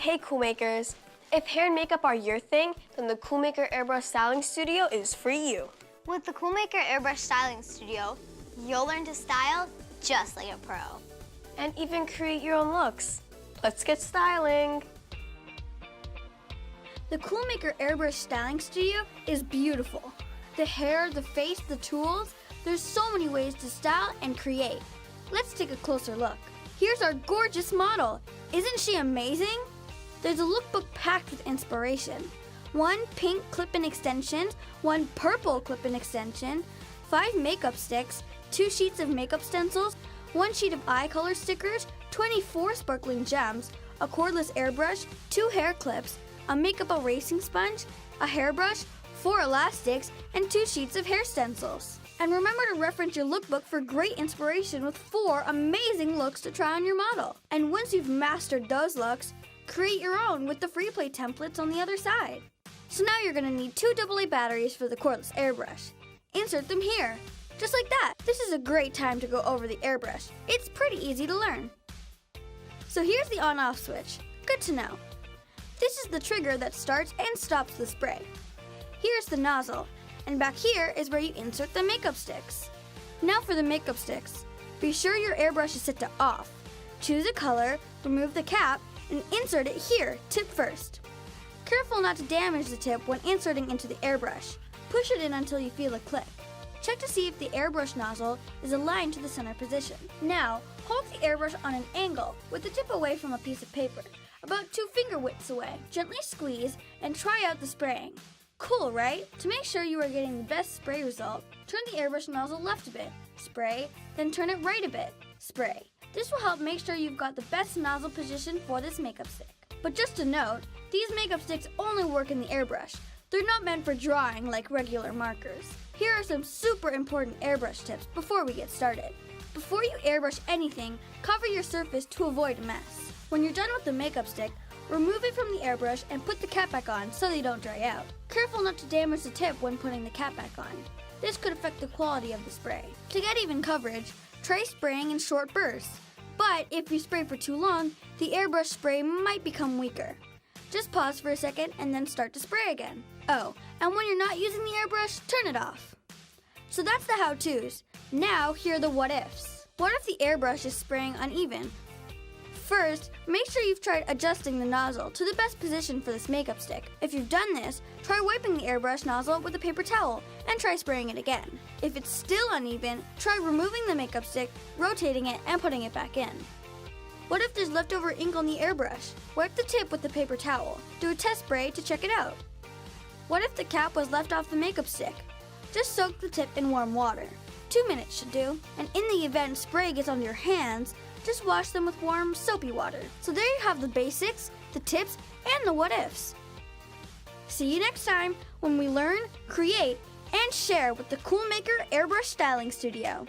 Hey Cool Makers! If hair and makeup are your thing, then the Cool Maker Airbrush Styling Studio is for you. With the Cool Maker Airbrush Styling Studio, you'll learn to style just like a pro. And even create your own looks. Let's get styling! The Cool Maker Airbrush Styling Studio is beautiful. The hair, the face, the tools, there's so many ways to style and create. Let's take a closer look. Here's our gorgeous model. Isn't she amazing? There's a lookbook packed with inspiration. 1 pink clip-in extension, 1 purple clip-in extension, 5 makeup sticks, 2 sheets of makeup stencils, 1 sheet of eye color stickers, 24 sparkling gems, a cordless airbrush, 2 hair clips, a makeup erasing sponge, a hairbrush, 4 elastics, and 2 sheets of hair stencils. And remember to reference your lookbook for great inspiration with 4 amazing looks to try on your model. And once you've mastered those looks, create your own with the free play templates on the other side. So now you're going to need 2 AA batteries for the cordless airbrush. Insert them here, just like that. This is a great time to go over the airbrush. It's pretty easy to learn. So here's the on-off switch. Good to know. This is the trigger that starts and stops the spray. Here's the nozzle, and back here is where you insert the makeup sticks. Now for the makeup sticks. Be sure your airbrush is set to off. Choose a color, remove the cap, and insert it here, tip first. Careful not to damage the tip when inserting into the airbrush. Push it in until you feel a click. Check to see if the airbrush nozzle is aligned to the center position. Now, hold the airbrush on an angle with the tip away from a piece of paper, about 2 finger widths away. Gently squeeze and try out the spraying. Cool, right? To make sure you are getting the best spray result, turn the airbrush nozzle left a bit, spray, then turn it right a bit, spray. This will help make sure you've got the best nozzle position for this makeup stick. But just a note, these makeup sticks only work in the airbrush. They're not meant for drawing like regular markers. Here are some super important airbrush tips before we get started. Before you airbrush anything, cover your surface to avoid a mess. When you're done with the makeup stick, remove it from the airbrush and put the cap back on so they don't dry out. Careful not to damage the tip when putting the cap back on. This could affect the quality of the spray. To get even coverage, try spraying in short bursts. But if you spray for too long, the airbrush spray might become weaker. Just pause for a second and then start to spray again. Oh, and when you're not using the airbrush, turn it off. So that's the how-tos. Now, here are the what-ifs. What if the airbrush is spraying uneven? First, make sure you've tried adjusting the nozzle to the best position for this makeup stick. If you've done this, try wiping the airbrush nozzle with a paper towel and try spraying it again. If it's still uneven, try removing the makeup stick, rotating it, and putting it back in. What if there's leftover ink on the airbrush? Wipe the tip with the paper towel. Do a test spray to check it out. What if the cap was left off the makeup stick? Just soak the tip in warm water. 2 minutes should do. And in the event spray gets on your hands, just wash them with warm, soapy water. So there you have the basics, the tips, and the what-ifs. See you next time when we learn, create, and share with the Cool Maker Airbrush Styling Studio.